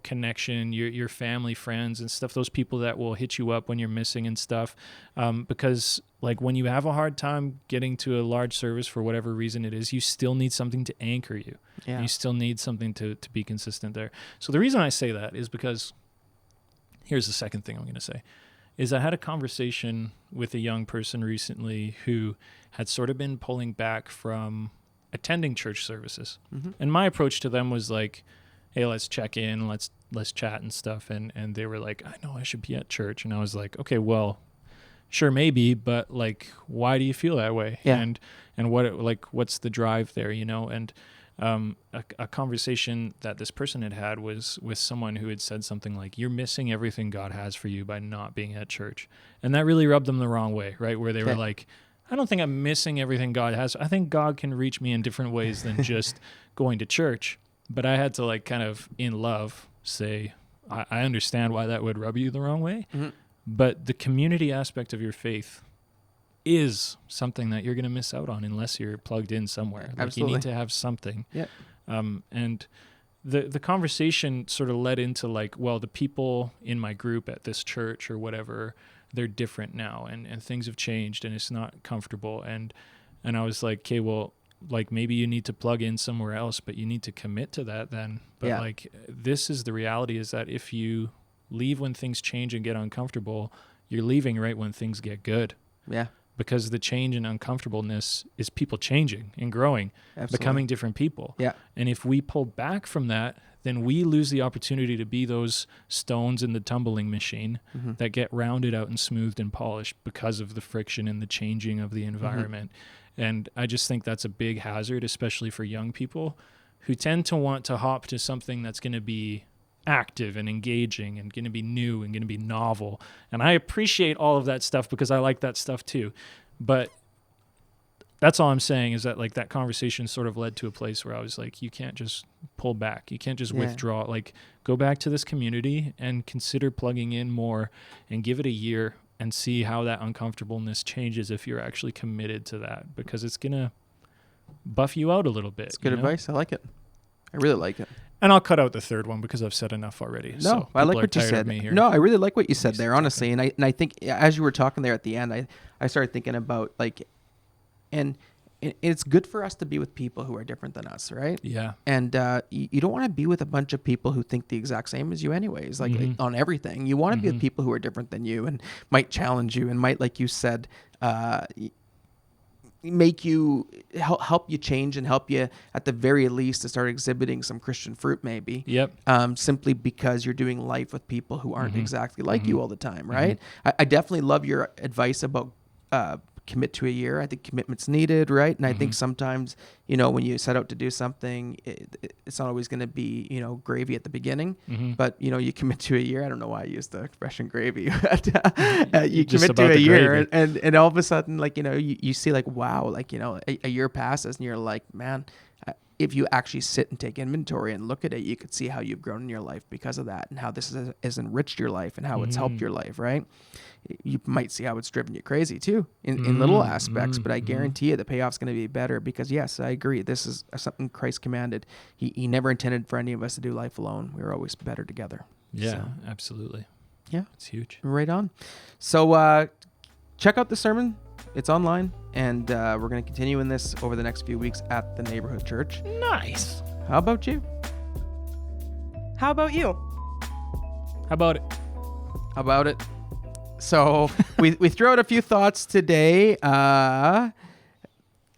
connection, your family, friends and stuff, those people that will hit you up when you're missing and stuff. Because like when you have a hard time getting to a large service for whatever reason it is, you still need something to anchor you. You still need something to be consistent there. So the reason I say that is because here's the second thing I'm going to say is I had a conversation with a young person recently who had sort of been pulling back from attending church services. Mm-hmm. And my approach to them was like, hey, let's check in, let's chat and stuff. And they were like, I know I should be at church. And I was like, okay, well, sure, maybe, but like, why do you feel that way? Yeah. And what's the drive there, you know? And a conversation that this person had was with someone who had said something like, you're missing everything God has for you by not being at church. And that really rubbed them the wrong way, right? Where they were like, I don't think I'm missing everything God has. I think God can reach me in different ways than just going to church. But I had to like kind of in love say, I understand why that would rub you the wrong way. Mm-hmm. But the community aspect of your faith is something that you're going to miss out on unless you're plugged in somewhere. Like Absolutely. you need to have something. Yeah. And the conversation sort of led into like, well, the people in my group at this church or whatever, they're different now and things have changed and it's not comfortable. And I was like, okay, well, like maybe you need to plug in somewhere else, but you need to commit to that then. But like, this is the reality, is that if you leave when things change and get uncomfortable, you're leaving right when things get good. Yeah. Because the change and uncomfortableness is people changing and growing, Absolutely. becoming different people. Yeah. And if we pull back from that, then we lose the opportunity to be those stones in the tumbling machine Mm-hmm. that get rounded out and smoothed and polished because of the friction and the changing of the environment. Mm-hmm. And I just think that's a big hazard, especially for young people who tend to want to hop to something that's going to be active and engaging and going to be new and going to be novel. And I appreciate all of that stuff because I like that stuff too. But that's all I'm saying, is that like that conversation sort of led to a place where I was like, you can't just pull back. You can't just withdraw. Like, go back to this community and consider plugging in more and give it a year and see how that uncomfortableness changes if you're actually committed to that, because it's going to buff you out a little bit. It's good advice. I like it. I really like it. And I'll cut out the third one because I've said enough already. No, so I like people what are you tired of said. me here. No, I really like what you said there, honestly. And I think as you were talking there at the end, I started thinking about like, and it's good for us to be with people who are different than us, right? Yeah. And you don't want to be with a bunch of people who think the exact same as you anyways, like on everything. You want to be with people who are different than you and might challenge you and might, like you said, make you help you change and help you at the very least to start exhibiting some Christian fruit, maybe. Yep. Simply because you're doing life with people who aren't exactly like you all the time, right? I definitely love your advice about commit to a year. I think commitment's needed, right? And I think sometimes, when you set out to do something, it's not always going to be, gravy at the beginning, but, you commit to a year. I don't know why I used the expression gravy, but you commit to a year and all of a sudden, like, you see like, wow, like, a year passes and you're like, man, if you actually sit and take inventory and look at it, you could see how you've grown in your life because of that and how this has enriched your life and how it's helped your life, right? You might see how it's driven you crazy too in little aspects, but I guarantee you the payoff's going to be better because, yes, I agree. This is something Christ commanded. He never intended for any of us to do life alone. We were always better together. Yeah, So, absolutely. yeah. It's huge. Right on. So check out the sermon. It's online, and we're going to continue in this over the next few weeks at the Neighbourhood Church. Nice. How about you? How about you? How about it? How about it? So we threw out a few thoughts today.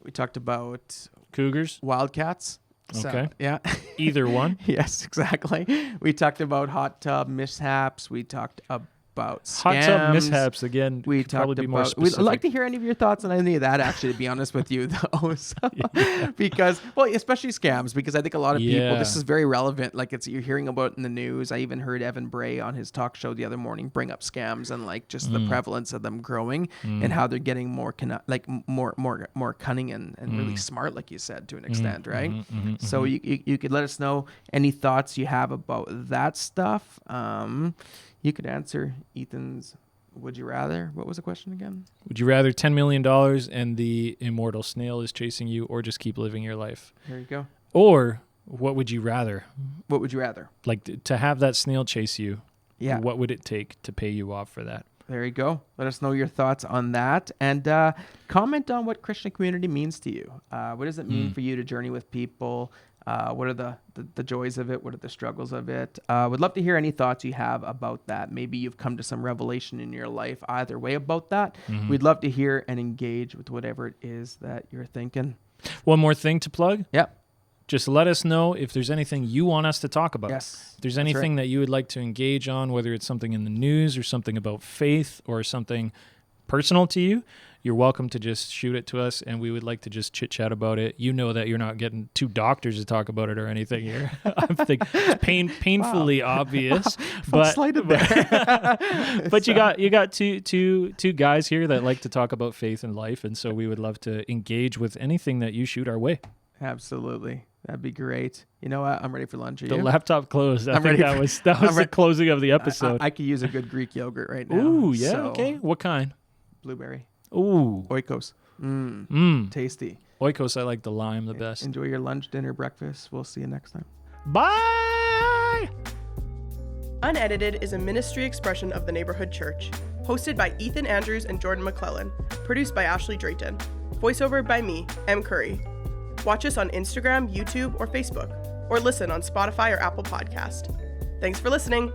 We talked about Cougars? Wildcats. So, Okay. yeah. Either one. Yes, exactly. We talked about hot tub mishaps. We talked about scams. Hot tub mishaps again. We could probably talked be more about. specific. We'd like to hear any of your thoughts on any of that. Actually, to be honest with you, though, so, because especially scams, because I think a lot of people. This is very relevant. Like you're hearing about it in the news. I even heard Evan Bray on his talk show the other morning bring up scams and like just the prevalence of them growing and how they're getting more more cunning and really smart, like you said, to an extent, right? So you could let us know any thoughts you have about that stuff. You could answer Ethan's would you rather. What was the question again? Would you rather $10 million and the immortal snail is chasing you, or just keep living your life? Here you go. Or what would you rather? What would you rather? Like to have that snail chase you. Yeah. What would it take to pay you off for that? There you go. Let us know your thoughts on that. And comment on what Christian community means to you. What does it mean for you to journey with people? What are the joys of it? What are the struggles of it? Would love to hear any thoughts you have about that. Maybe you've come to some revelation in your life either way about that. We'd love to hear and engage with whatever it is that you're thinking. One more thing to plug. Yep. Just let us know if there's anything you want us to talk about. Yes. If there's anything that you would like to engage on, whether it's something in the news or something about faith or something personal to you, you're welcome to just shoot it to us, and we would like to just chit-chat about it. You know that you're not getting two doctors to talk about it or anything here. I'm thinking it's painfully obvious. But slighted there. but you got two guys here that like to talk about faith and life, and so we would love to engage with anything that you shoot our way. Absolutely. That'd be great. You know what? I'm ready for lunch. Are The you? laptop closed. I think that was I'm the closing of the episode. I could use a good Greek yogurt right now. Ooh, yeah, so, okay. What kind? Blueberry. Ooh. Oikos. Tasty. Oikos, I like the lime the best. Enjoy your lunch, dinner, breakfast. We'll see you next time. Bye! Unedited is a ministry expression of the Neighbourhood Church. Hosted by Ethan Andrews and Jordan McClellan. Produced by Ashley Drayton. Voiceover by me, M. Curry. Watch us on Instagram, YouTube, or Facebook. Or listen on Spotify or Apple Podcast. Thanks for listening.